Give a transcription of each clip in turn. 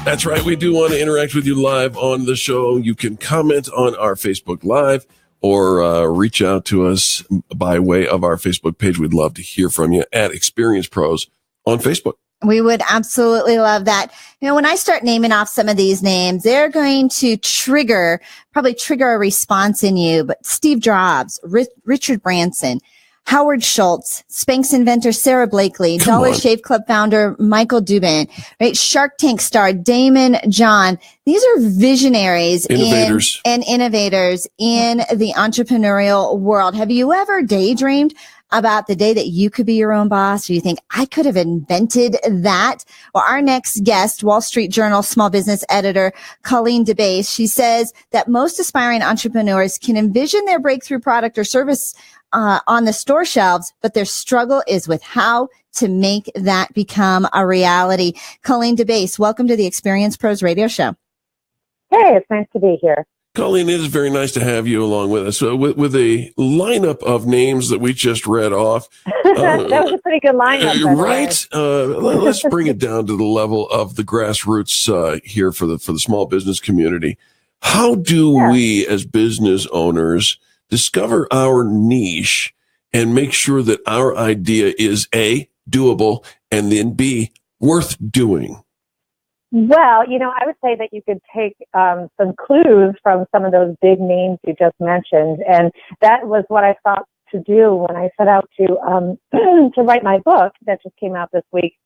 That's right. We do want to interact with you live on the show. You can comment on our Facebook Live or reach out to us by way of our Facebook page. We'd love to hear from you at Experience Pros on Facebook. We would absolutely love that. You know, when I start naming off some of these names, they're going to probably trigger a response in you. But Steve Jobs, Richard Branson, Howard Schultz, Spanx inventor Sarah Blakely, Dollar Shave Club founder Michael Dubin, right? Shark Tank star Damon John. These are visionaries and innovators in the entrepreneurial world. Have you ever daydreamed about the day that you could be your own boss, or you think, I could have invented that? Well, our next guest, Wall Street Journal small business editor Colleen DeBase, she says that most aspiring entrepreneurs can envision their breakthrough product or service on the store shelves, but their struggle is with how to make that become a reality. Colleen DeBase, welcome to the Experience Pros Radio Show. Hey, it's nice to be here. Colleen, it is very nice to have you along with us. With a lineup of names that we just read off. That was a pretty good lineup. Right? Let's bring it down to the level of the grassroots here for the small business community. How do we as business owners discover our niche and make sure that our idea is A, doable, and then B, worth doing? Well, you know, I would say that you could take some clues from some of those big names you just mentioned. And that was what I thought to do when I set out to to write my book that just came out this week.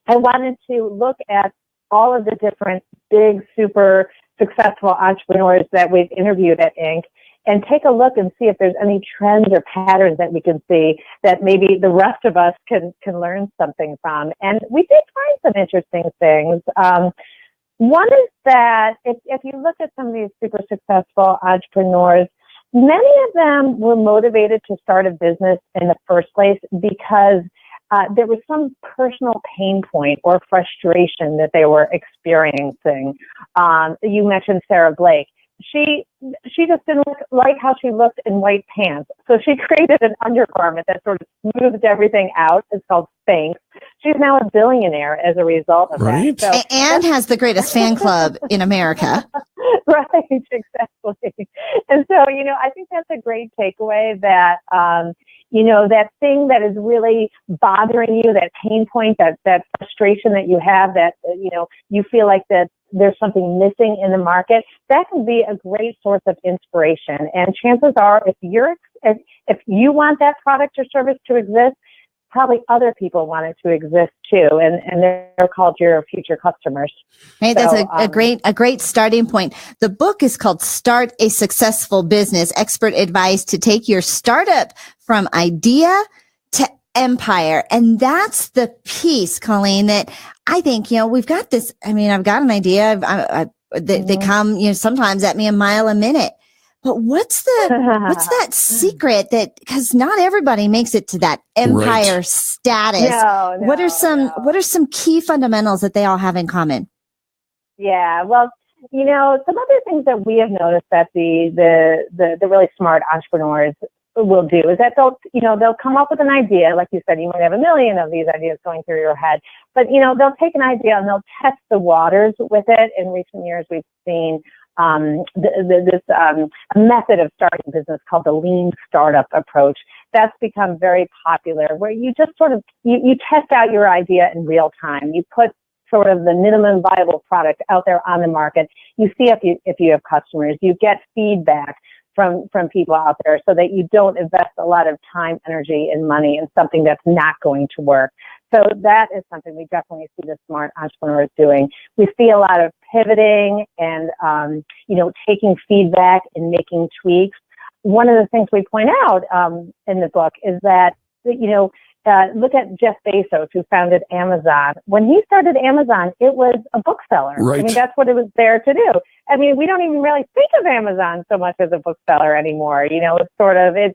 I wanted to look at all of the different big, super successful entrepreneurs that we've interviewed at Inc. and take a look and see if there's any trends or patterns that we can see that maybe the rest of us can learn something from. And we did find some interesting things. One is that if you look at some of these super successful entrepreneurs, many of them were motivated to start a business in the first place because there was some personal pain point or frustration that they were experiencing. You mentioned Sarah Blake. She just didn't like how she looked in white pants. So she created an undergarment that sort of smoothed everything out. It's called Spanx. She's now a billionaire as a result of that. So, and has the greatest fan club in America. Right, exactly. And so, you know, I think that's a great takeaway that, you know, that thing that is really bothering you, that pain point, that frustration that you have, that, you know, you feel like that there's something missing in the market, that can be a great source of inspiration. And chances are, if you want that product or service to exist, probably other people want it to exist too, and they're called your future customers. Hey, that's a great starting point. The book is called Start a Successful Business: Expert Advice to Take Your Startup from Idea to Empire. And that's the piece, Colleen, that I think, you know, we've got this. I mean, I've got an idea. They come, you know, sometimes at me a mile a minute. But what's that secret that, because not everybody makes it to that empire status. No, what are some key fundamentals that they all have in common? Yeah, well, you know, some other things that we have noticed that the really smart entrepreneurs will do is that they'll come up with an idea. Like you said, you might have a million of these ideas going through your head, but, you know, they'll take an idea and they'll test the waters with it. In recent years, we've seen this method of starting business called the lean startup approach. That's become very popular, where you just sort of, you test out your idea in real time. You put sort of the minimum viable product out there on the market. You see if you have customers. You get feedback from people out there so that you don't invest a lot of time, energy, and money in something that's not going to work. So that is something we definitely see the smart entrepreneurs doing. We see a lot of pivoting and, you know, taking feedback and making tweaks. One of the things we point out in the book is that, you know, look at Jeff Bezos, who founded Amazon. When he started Amazon, it was a bookseller. Right. I mean, that's what it was there to do. I mean, we don't even really think of Amazon so much as a bookseller anymore. You know, it's sort of, it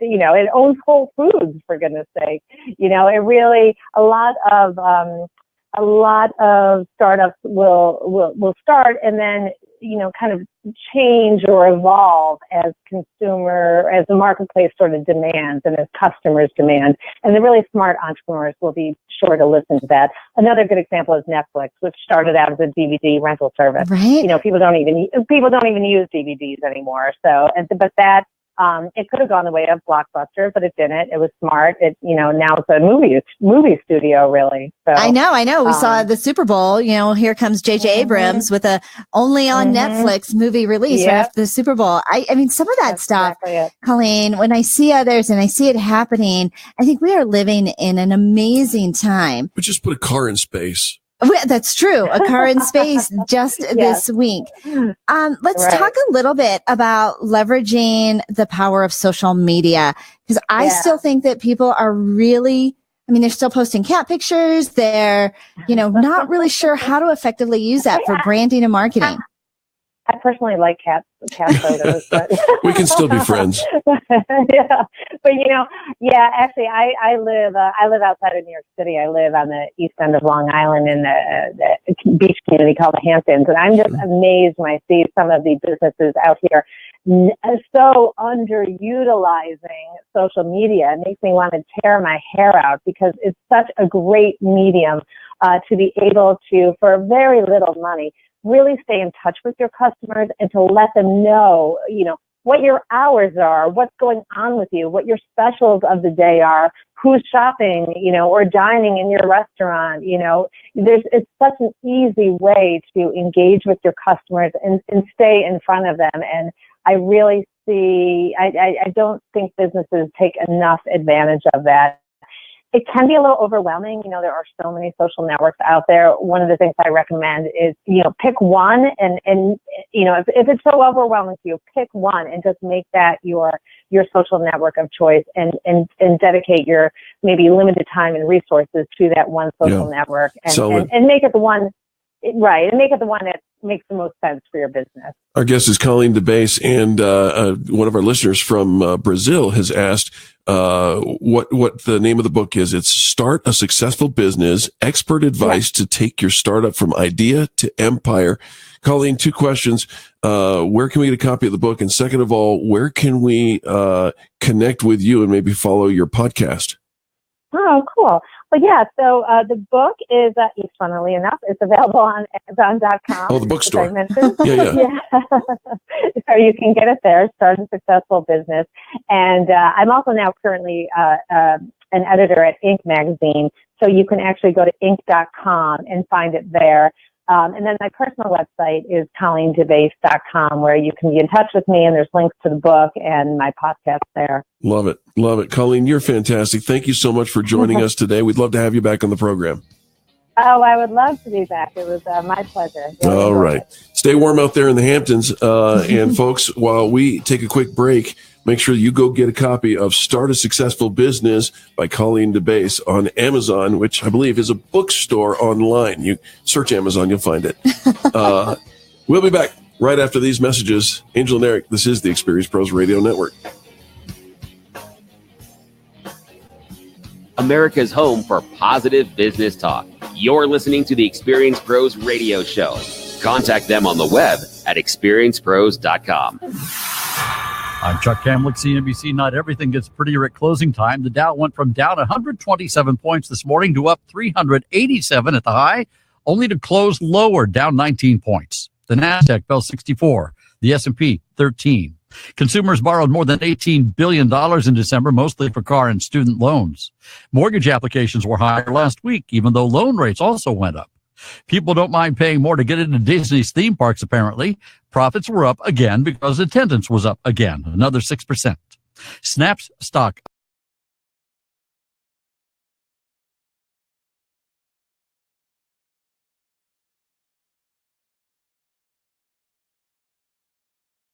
owns Whole Foods, for goodness sake. You know, it really, a lot of startups will start, and then kind of change or evolve as the marketplace sort of demands and as customers demand. And the really smart entrepreneurs will be sure to listen to that. Another good example is Netflix, which started out as a DVD rental service. Right. People don't even use DVDs anymore. But that, it could have gone the way of Blockbuster, but it didn't. It was smart. Now it's a movie studio, really. So I know. We saw the Super Bowl. Here comes J.J. Abrams with a only on Netflix movie release right after the Super Bowl. I mean, some of that stuff, exactly Colleen, when I see others and I see it happening, I think we are living in an amazing time. But just put a car in space. That's true. A car in space just this week. Let's talk a little bit about leveraging the power of social media, because I still think that people are really, they're still posting cat pictures. They're, not really sure how to effectively use that for branding and marketing. I personally like cat photos, but we can still be friends. Actually, I live outside of New York City. I live on the east end of Long Island in the beach community called the Hamptons, and I'm just amazed when I see some of the businesses out here so underutilizing social media. It makes me want to tear my hair out, because it's such a great medium to be able to, for very little money, really stay in touch with your customers and to let them know, what your hours are, what's going on with you, what your specials of the day are, who's shopping, or dining in your restaurant. It's such an easy way to engage with your customers and stay in front of them. And I really I don't think businesses take enough advantage of that. It can be a little overwhelming. There are so many social networks out there. One of the things I recommend is, pick one and if it's so overwhelming to you, pick one and just make that your social network of choice and dedicate your maybe limited time and resources to that one social network and make it the one, right. And make it the one that makes the most sense for your business. Our guest is Colleen DeBase, and one of our listeners from Brazil has asked what the name of the book is. It's Start a Successful Business, Expert Advice to Take Your Startup from Idea to Empire. Colleen, 2 questions. Where can we get a copy of the book? And second of all, where can we connect with you and maybe follow your podcast? Oh, cool. Well, so the book is, funnily enough, it's available on Amazon.com. Oh, the bookstore. I mentioned. Yeah. So you can get it there, Start a Successful Business. And I'm also now currently an editor at Inc. magazine. So you can actually go to Inc.com and find it there. And then my personal website is ColleenDeBase.com, where you can be in touch with me, and there's links to the book and my podcast there. Love it. Colleen, you're fantastic. Thank you so much for joining us today. We'd love to have you back on the program. Oh, I would love to be back. It was my pleasure. All right. Stay warm out there in the Hamptons. And folks, while we take a quick break, make sure you go get a copy of Start a Successful Business by Colleen DeBase on Amazon, which I believe is a bookstore online. You search Amazon, you'll find it. We'll be back right after these messages. Angel and Eric, this is the Experience Pros Radio Network. America's home for positive business talk. You're listening to the Experience Pros Radio Show. Contact them on the web at experiencepros.com. I'm Chuck Kamlick, CNBC. Not everything gets prettier at closing time. The Dow went from down 127 points this morning to up 387 at the high, only to close lower, down 19 points. The Nasdaq fell 64, the S&P 13. Consumers borrowed more than $18 billion in December, mostly for car and student loans. Mortgage applications were higher last week, even though loan rates also went up. People don't mind paying more to get into Disney's theme parks, apparently. Profits were up again because attendance was up again, another 6%. Snap's stock